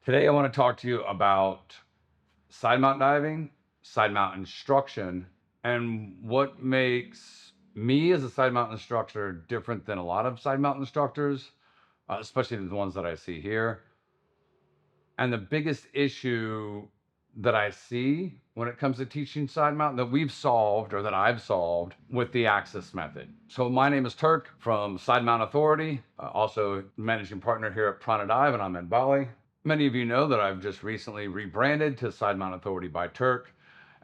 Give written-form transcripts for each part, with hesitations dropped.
Today I want to talk to you about side mount diving, side mount instruction, and what makes me as a side mount instructor different than a lot of side mount instructors, especially the ones that I see here. And the biggest issue that I see when it comes to teaching side mount that we've solved or that I've solved with the Axis method. So my name is Turk from Sidemount Authority, also managing partner here at Prana Dive, and I'm in Bali. Many of you know that I've just recently rebranded to Sidemount Authority by Turk,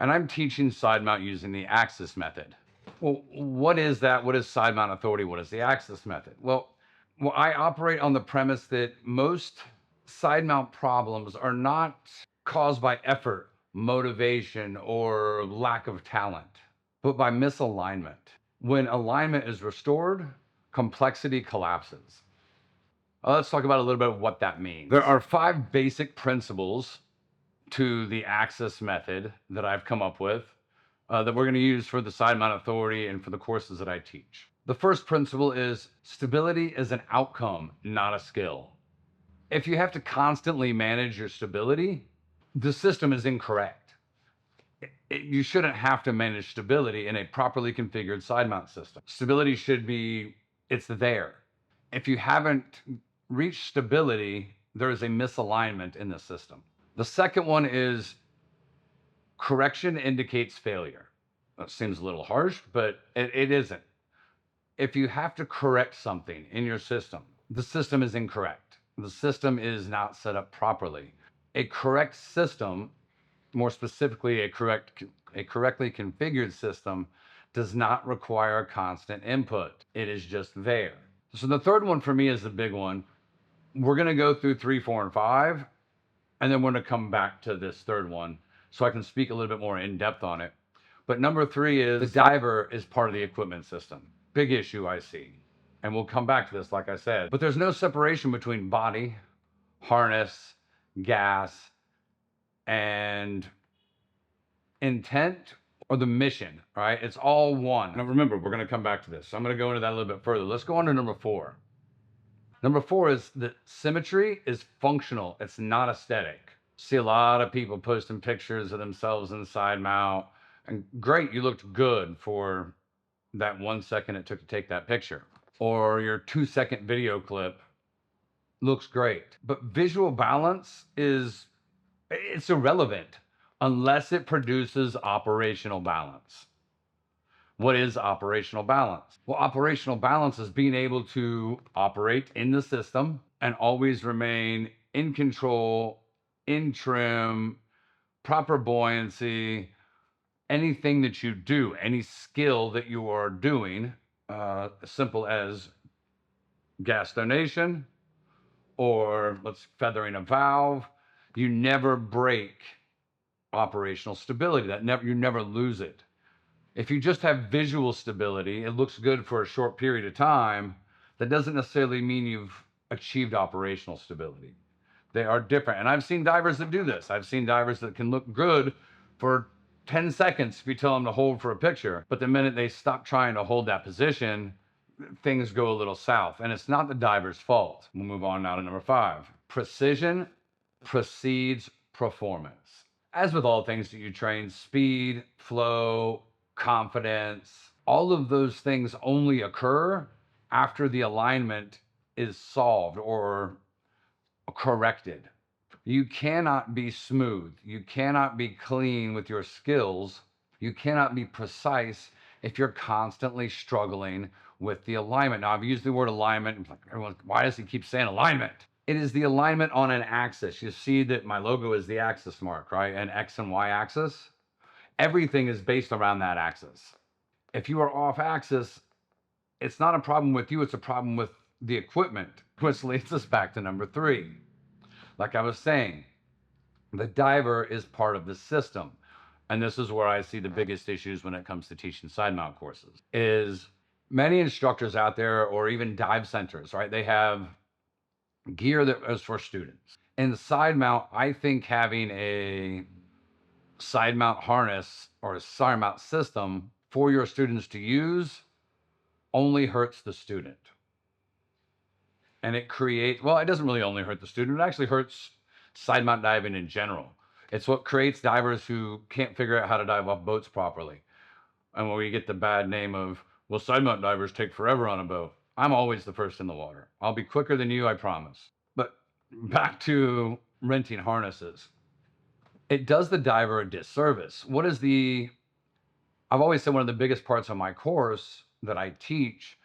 and I'm teaching side mount using the Axis method. Well, what is that? What is Sidemount Authority? What is the Axis method? Well, I operate on the premise that most side mount problems are not caused by effort, motivation, or lack of talent, but by misalignment. When alignment is restored, complexity collapses. Let's talk about a little bit of what that means. There are 5 basic principles to the Axis method that I've come up with that we're going to use for the side mount authority and for the courses that I teach. The first principle is stability is an outcome, not a skill. If you have to constantly manage your stability, the system is incorrect. You shouldn't have to manage stability in a properly configured side mount system. Stability should be, it's there. If you haven't reached stability, there is a misalignment in the system. The second one is correction indicates failure. That seems a little harsh, but it isn't. If you have to correct something in your system, the system is incorrect. The system is not set up properly. A correct system, more specifically, a correctly configured system, does not require constant input. It is just there. So the third one for me is the big one. We're going to go through 3, 4, and 5, and then we're going to come back to this third one so I can speak a little bit more in depth on it. But number 3 is the diver is part of the equipment system. Big issue I see. And we'll come back to this, like I said. But there's no separation between body, harness, gas, and intent or the mission, right? It's all one. Now remember, we're going to come back to this. So I'm going to go into that a little bit further. Let's go on to number 4. Number 4 is that symmetry is functional. It's not aesthetic. See a lot of people posting pictures of themselves in side mount. And great, you looked good for that 1 second it took to take that picture. Or your 2-second video clip looks great. But visual balance it's irrelevant unless it produces operational balance. What is operational balance? Well, operational balance is being able to operate in the system and always remain in control, in trim, proper buoyancy, anything that you do, any skill that you are doing, simple as gas donation or let's feathering a valve, you never break operational stability. You never lose it. If you just have visual stability, it looks good for a short period of time, that doesn't necessarily mean you've achieved operational stability. They are different. And I've seen divers that do this. I've seen divers that can look good for 10 seconds if you tell them to hold for a picture. But the minute they stop trying to hold that position, things go a little south. And it's not the diver's fault. We'll move on now to number 5. Precision precedes performance. As with all things that you train, speed, flow, confidence, all of those things only occur after the alignment is solved or corrected. You cannot be smooth. You cannot be clean with your skills. You cannot be precise if you're constantly struggling with the alignment. Now, I've used the word alignment. Like, everyone, why does he keep saying alignment? It is the alignment on an axis. You see that my logo is the axis mark, right? An X and Y axis. Everything is based around that axis. If you are off axis, it's not a problem with you, it's a problem with the equipment, which leads us back to number 3. Like I was saying, the diver is part of the system. And this is where I see the biggest issues when it comes to teaching side mount courses, is many instructors out there, or even dive centers, right? They have gear that is for students. In the side mount, I think having a side mount harness or a side mount system for your students to use only hurts the student. And it doesn't really only hurt the student, it actually hurts side mount diving in general. It's what creates divers who can't figure out how to dive off boats properly. And when we get the bad name of, well, side mount divers take forever on a boat. I'm always the first in the water. I'll be quicker than you, I promise. But back to renting harnesses. It does the diver a disservice. I've always said one of the biggest parts of my course that I teach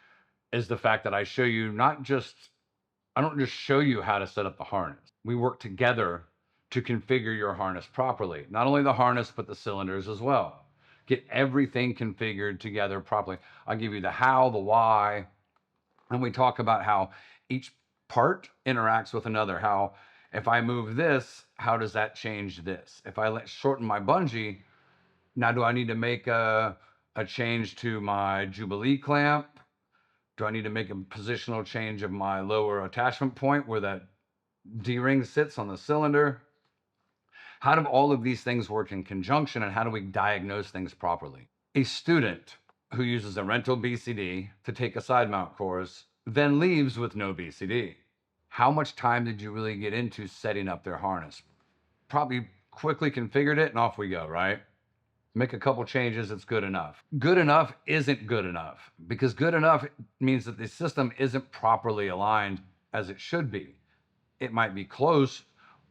is the fact that I don't just show you how to set up the harness. We work together to configure your harness properly. Not only the harness, but the cylinders as well. Get everything configured together properly. I'll give you the how, the why, and we talk about how each part interacts with another. How if I move this, how does that change this? If I shorten my bungee, now do I need to make a change to my Jubilee clamp? Do I need to make a positional change of my lower attachment point where that D-ring sits on the cylinder? How do all of these things work in conjunction, and how do we diagnose things properly? A student who uses a rental BCD to take a side mount course then leaves with no BCD. How much time did you really get into setting up their harness? Probably quickly configured it and off we go, right? Make a couple changes, it's good enough. Good enough isn't good enough, because good enough means that the system isn't properly aligned as it should be. It might be close,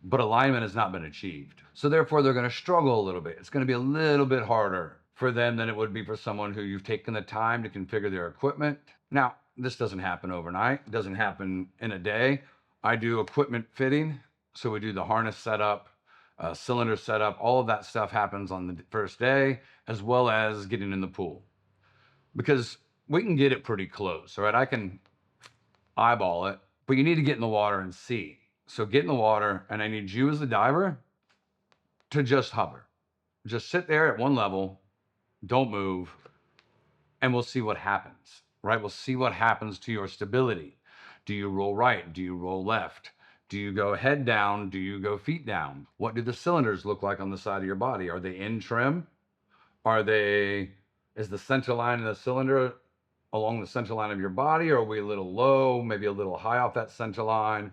but alignment has not been achieved. So therefore, they're going to struggle a little bit. It's going to be a little bit harder for them than it would be for someone who you've taken the time to configure their equipment. Now, this doesn't happen overnight. It doesn't happen in a day. I do equipment fitting. So we do the harness setup, cylinder setup. All of that stuff happens on the first day, as well as getting in the pool. Because we can get it pretty close, all right? I can eyeball it, but you need to get in the water and see. So get in the water, and I need you as the diver to just hover. Just sit there at one level, don't move, and we'll see what happens, right? We'll see what happens to your stability. Do you roll right? Do you roll left? Do you go head down? Do you go feet down? What do the cylinders look like on the side of your body? Are they in trim? Is the center line of the cylinder along the center line of your body? Or are we a little low, maybe a little high off that center line?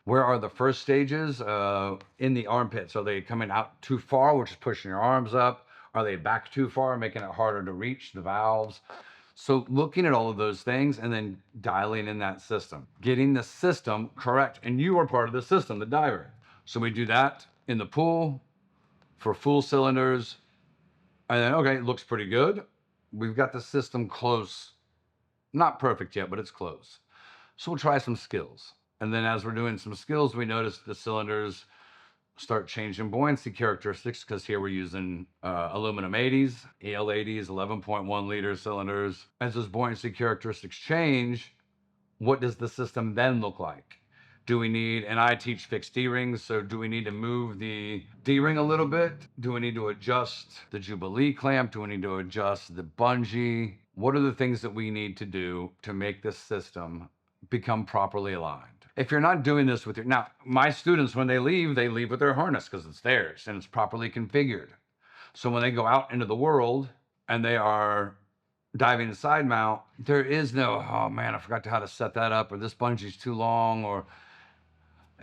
Where are the first stages in the armpits? Are they coming out too far, which is pushing your arms up? Are they back too far, making it harder to reach the valves? So looking at all of those things and then dialing in that system, getting the system correct. And you are part of the system, the diver. So we do that in the pool for full cylinders. And then, okay, it looks pretty good. We've got the system close. Not perfect yet, but it's close. So we'll try some skills. And then as we're doing some skills, we notice the cylinders start changing buoyancy characteristics, because here we're using aluminum 80s, EL 80s, 11.1 liter cylinders. As those buoyancy characteristics change, what does the system then look like? Do we need, and I teach fixed D-rings, so do we need to move the D-ring a little bit? Do we need to adjust the Jubilee clamp? Do we need to adjust the bungee? What are the things that we need to do to make this system become properly aligned? If you're not doing this now, my students, when they leave with their harness because it's theirs and it's properly configured. So when they go out into the world and they are diving a side mount, there is no, oh man, I forgot how to set that up, or this bungee's too long, or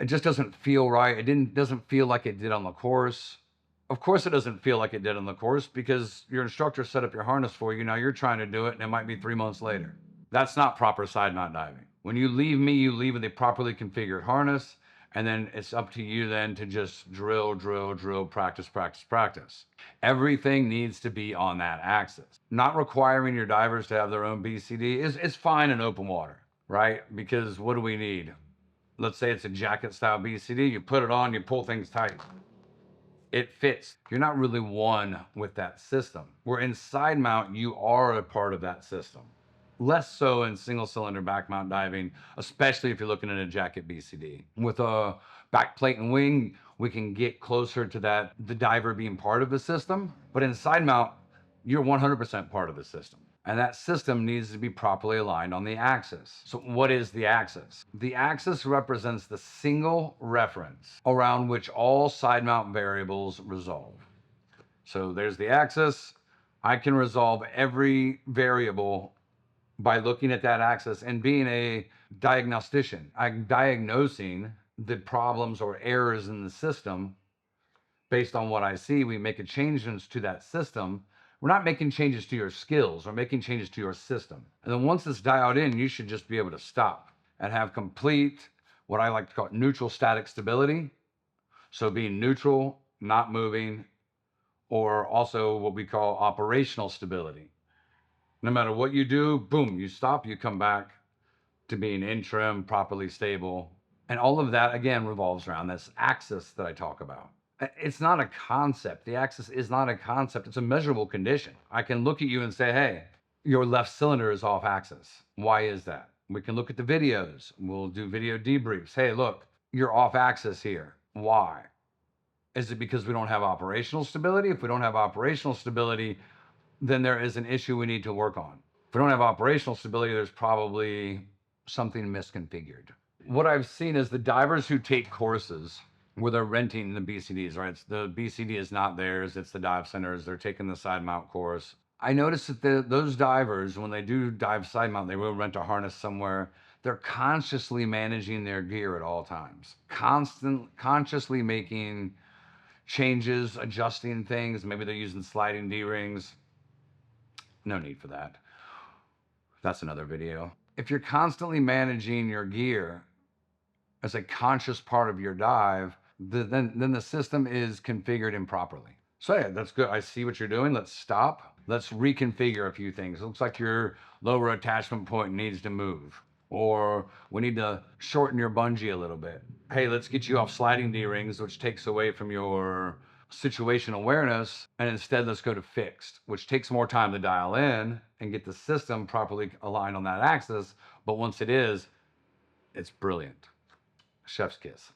it just doesn't feel right. Doesn't feel like it did on the course. Of course it doesn't feel like it did on the course, because your instructor set up your harness for you. Now you're trying to do it and it might be 3 months later. That's not proper side mount diving. When you leave me, you leave with a properly configured harness, and then it's up to you then to just drill, practice. Everything needs to be on that axis. Not requiring your divers to have their own BCD is fine in open water, right? Because what do we need? Let's say it's a jacket style BCD, you put it on, you pull things tight. It fits. You're not really one with that system. Where in side mount, you are a part of that system. Less so in single cylinder back mount diving, especially if you're looking at a jacket BCD. With a back plate and wing, we can get closer to that, the diver being part of the system. But in side mount, you're 100% part of the system. And that system needs to be properly aligned on the axis. So what is the axis? The axis represents the single reference around which all side mount variables resolve. So there's the axis. I can resolve every variable by looking at that axis and being a diagnostician. I'm diagnosing the problems or errors in the system based on what I see. We make a changes to that system. We're not making changes to your skills, we're making changes to your system. And then once it's dialed in, you should just be able to stop and have complete, what I like to call neutral static stability. So being neutral, not moving, or also what we call operational stability. No matter what you do, boom, you stop, you come back to being in trim, properly stable. And all of that, again, revolves around this axis that I talk about. It's not a concept. The axis is not a concept. It's a measurable condition. I can look at you and say, hey, your left cylinder is off axis. Why is that? We can look at the videos. We'll do video debriefs. Hey, look, you're off axis here. Why? Is it because we don't have operational stability? If we don't have operational stability, then there is an issue we need to work on. If we don't have operational stability, there's probably something misconfigured. What I've seen is the divers who take courses where they're renting the BCDs, right? The BCD is not theirs, it's the dive centers. They're taking the Sidemount course. I noticed that those divers, when they do dive Sidemount, they will rent a harness somewhere. They're consciously managing their gear at all times, consciously making changes, adjusting things. Maybe they're using sliding D-rings. No need for that. That's another video. If you're constantly managing your gear as a conscious part of your dive, then the system is configured improperly. So yeah, that's good. I see what you're doing. Let's stop. Let's reconfigure a few things. It looks like your lower attachment point needs to move, or we need to shorten your bungee a little bit. Hey, let's get you off sliding D-rings, which takes away from your situation awareness, and instead let's go to fixed, which takes more time to dial in and get the system properly aligned on that axis. But once it is, it's brilliant. Chef's kiss.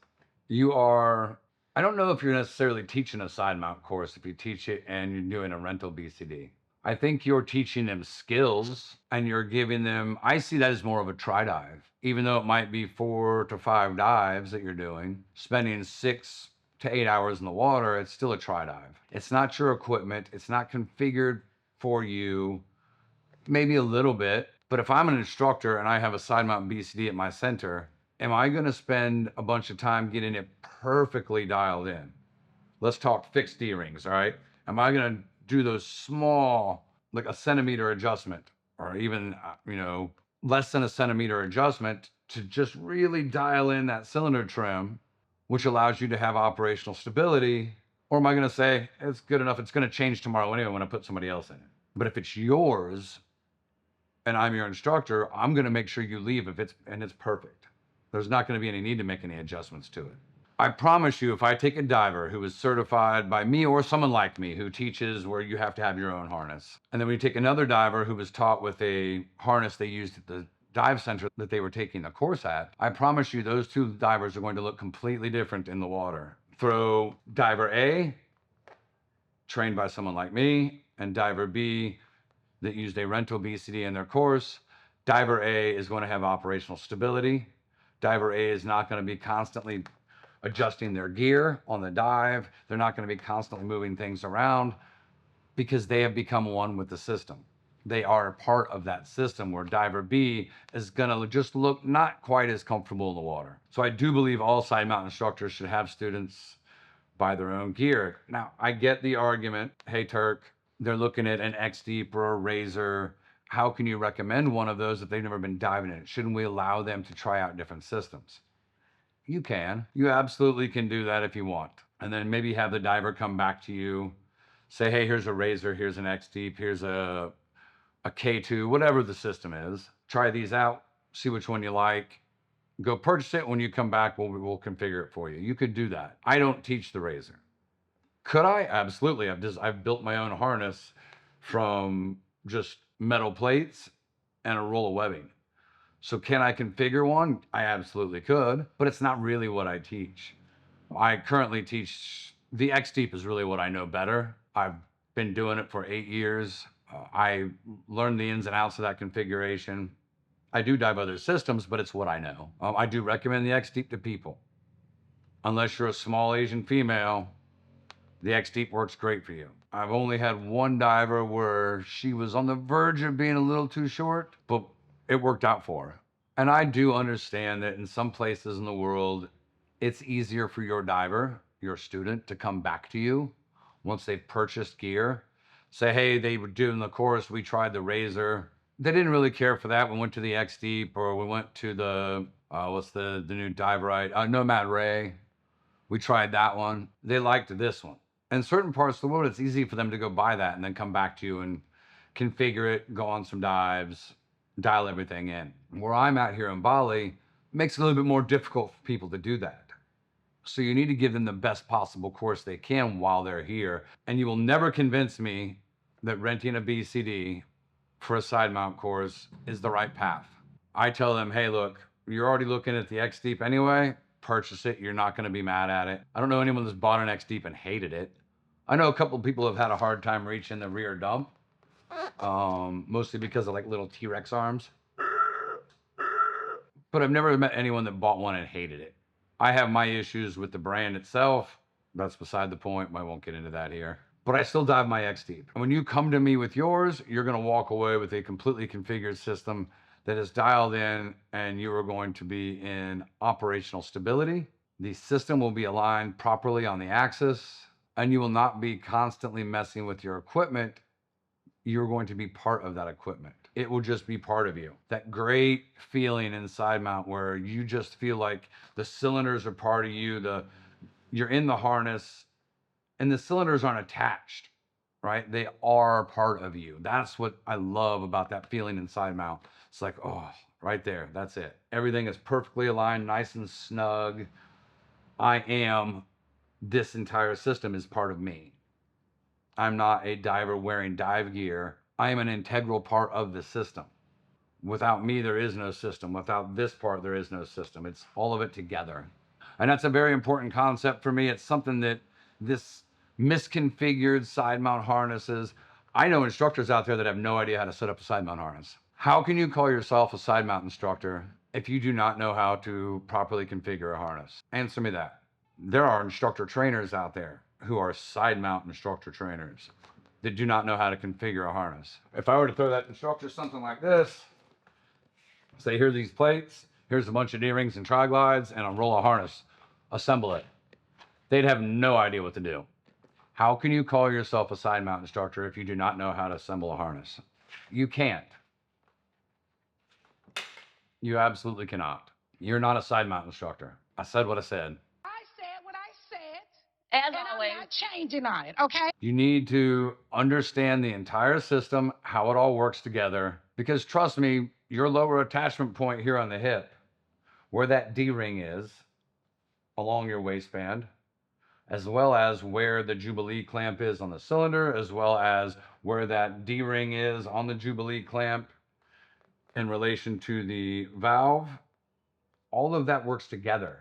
I don't know if you're necessarily teaching a Sidemount course if you teach it and you're doing a rental BCD. I think you're teaching them skills and you're giving them, I see that as more of a try dive. Even though it might be 4 to 5 dives that you're doing, spending 6 to 8 hours in the water, it's still a try dive. It's not your equipment. It's not configured for you, maybe a little bit. But if I'm an instructor and I have a Sidemount BCD at my center, am I going to spend a bunch of time getting it perfectly dialed in? Let's talk fixed D-rings, all right? Am I going to do those small, like a centimeter adjustment, or even, less than a centimeter adjustment to just really dial in that cylinder trim, which allows you to have operational stability? Or am I going to say, it's good enough, it's going to change tomorrow anyway when I put somebody else in it? But if it's yours and I'm your instructor, I'm going to make sure you leave if it's perfect. There's not going to be any need to make any adjustments to it. I promise you, if I take a diver who is certified by me or someone like me who teaches where you have to have your own harness, and then we take another diver who was taught with a harness they used at the dive center that they were taking the course at, I promise you those two divers are going to look completely different in the water. Throw diver A, trained by someone like me, and diver B that used a rental BCD in their course. Diver A is going to have operational stability. Diver A is not going to be constantly adjusting their gear on the dive. They're not going to be constantly moving things around because they have become one with the system. They are a part of that system, where diver B is going to just look not quite as comfortable in the water. So I do believe all Sidemount instructors should have students buy their own gear. Now, I get the argument, hey, Turk, they're looking at an X-Deep or a Razor. How can you recommend one of those if they've never been diving in it? Shouldn't we allow them to try out different systems? You can. You absolutely can do that if you want. And then maybe have the diver come back to you, say, hey, here's a Razor, here's an X-Deep, here's a K2, whatever the system is. Try these out, see which one you like. Go purchase it. When you come back, we'll configure it for you. You could do that. I don't teach the Razor. Could I? Absolutely. I've built my own harness from just metal plates and a roll of webbing. So can I configure one? I absolutely could, but it's not really what I teach. I currently teach, the X-Deep is really what I know better. I've been doing it for 8 years. I learned the ins and outs of that configuration. I do dive other systems, but it's what I know. I do recommend the X-Deep to people. Unless you're a small Asian female, the X-Deep works great for you. I've only had one diver where she was on the verge of being a little too short, but it worked out for her. And I do understand that in some places in the world, It's easier for your diver, your student, to come back to you once they've purchased gear. Say, hey, they were doing the course, we tried the Razor. They didn't really care for that. We went to the X Deep, or we went to the, what's the new dive right? Nomad Ray. We tried that one. They liked this one. In certain parts of the world, it's easy for them to go buy that and then come back to you and configure it, go on some dives, dial everything in. Where I'm at here in Bali, it makes it a little bit more difficult for people to do that. So you need to give them the best possible course they can while they're here. And you will never convince me that renting a BCD for a side mount course is the right path. I tell them, hey, look, you're already looking at the X Deep anyway, purchase it. You're not going to be mad at it. I don't know anyone that's bought an X Deep and hated it. I know a couple of people have had a hard time reaching the rear dump, mostly because of like little T-Rex arms. But I've never met anyone that bought one and hated it. I have my issues with the brand itself. That's beside the point. I won't get into that here. But I still dive my X Deep. And when you come to me with yours, you're going to walk away with a completely configured system that is dialed in, and you are going to be in operational stability. The system will be aligned properly on the axis, and you will not be constantly messing with your equipment. You're going to be part of that equipment. It will just be part of you. That great feeling in side mount where you just feel like the cylinders are part of you. You're in the harness and the cylinders aren't attached, right? They are part of you. That's what I love about that feeling in side mount. It's like, oh, right there. That's it. Everything is perfectly aligned, nice and snug. This entire system is part of me. I'm not a diver wearing dive gear. I am an integral part of the system. Without me, there is no system. Without this part, there is no system. It's all of it together. And that's a very important concept for me. It's something that this misconfigured side mount harnesses, I know instructors out there that have no idea how to set up a side mount harness. How can you call yourself a side mount instructor if you do not know how to properly configure a harness? Answer me that. There are instructor trainers out there who are side mount instructor trainers that do not know how to configure a harness. If I were to throw that instructor something like this, say, here's these plates, here's a bunch of D-rings and tri-glides, and a roll of harness, assemble it. They'd have no idea what to do. How can you call yourself a side mount instructor if you do not know how to assemble a harness? You can't. You absolutely cannot. You're not a side mount instructor. I said what I said. I said what I said. As always. I'm not changing on it, okay? You need to understand the entire system, how it all works together, because trust me, your lower attachment point here on the hip, where that D-ring is along your waistband, as well as where the Jubilee clamp is on the cylinder, as well as where that D-ring is on the Jubilee clamp in relation to the valve, all of that works together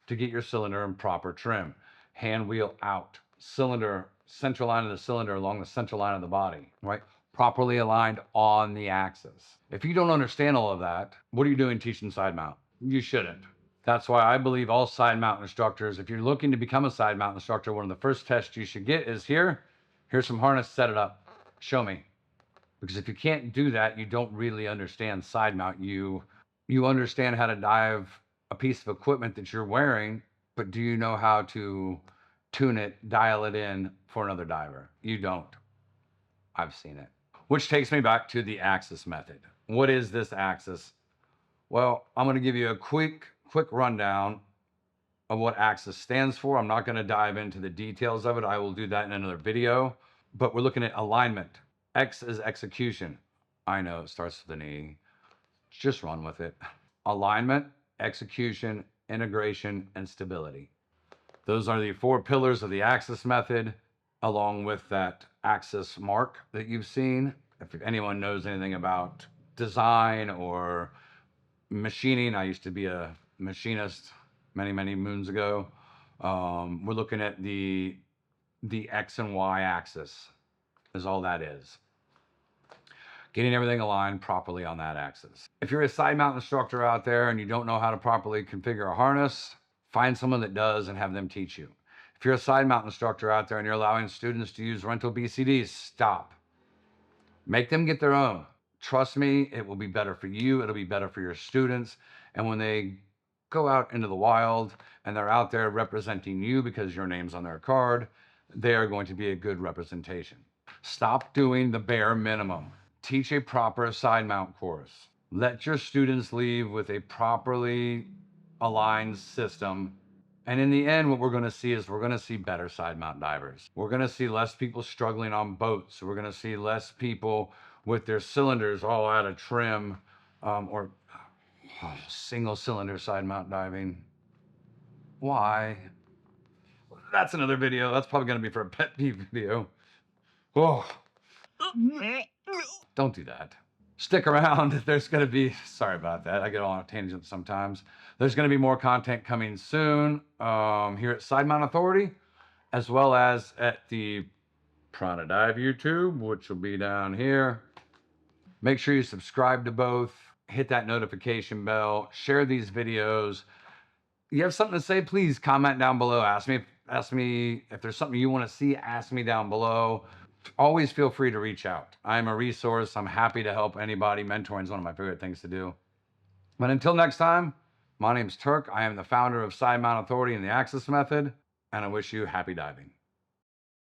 to get your cylinder in proper trim. Hand wheel out, cylinder, central line of the cylinder along the central line of the body, right? Properly aligned on the axis. If you don't understand all of that, what are you doing teaching side mount? You shouldn't. That's why I believe all side mount instructors, if you're looking to become a side mount instructor, one of the first tests you should get is here's some harness, set it up, show me. Because if you can't do that, you don't really understand side mount. You understand how to dive a piece of equipment that you're wearing, but do you know how to tune it, dial it in for another diver? You don't. I've seen it. Which takes me back to the axis method. What is this axis? Well, I'm going to give you a quick rundown of what axis stands for. I'm not going to dive into the details of it. I will do that in another video. But we're looking at alignment. X is execution. I know it starts with an E. Just run with it. Alignment, execution, integration, and stability. Those are the 4 pillars of the axis method, along with that axis mark that you've seen. If anyone knows anything about design or machining, I used to be a machinist many moons ago. We're looking at the X and Y axis is all that is. Getting everything aligned properly on that axis. If you're a side mount instructor out there and you don't know how to properly configure a harness, find someone that does and have them teach you. If you're a side mount instructor out there and you're allowing students to use rental BCDs, stop. Make them get their own. Trust me, it will be better for you. It'll be better for your students. And when they go out into the wild and they're out there representing you because your name's on their card, they are going to be a good representation. Stop doing the bare minimum. Teach a proper side mount course. Let your students leave with a properly aligned system. And in the end, what we're going to see is we're going to see better side mount divers. We're going to see less people struggling on boats. We're going to see less people with their cylinders all out of trim, or single cylinder side mount diving. Why? That's another video. That's probably going to be for a pet peeve video. Oh, don't do that. Stick around. There's going to be, sorry about that. I get all on a tangent sometimes. There's going to be more content coming soon here at Sidemount Authority, as well as at the Prana Dive YouTube, which will be down here. Make sure you subscribe to both. Hit that notification bell. Share these videos. You have something to say, please comment down below. Ask me if there's something you want to see. Ask me down below. Always feel free to reach out. I'm a resource. I'm happy to help anybody. Mentoring is one of my favorite things to do. But until next time, my name's Turk. I am the founder of Sidemount Authority and the Access Method, and I wish you happy diving.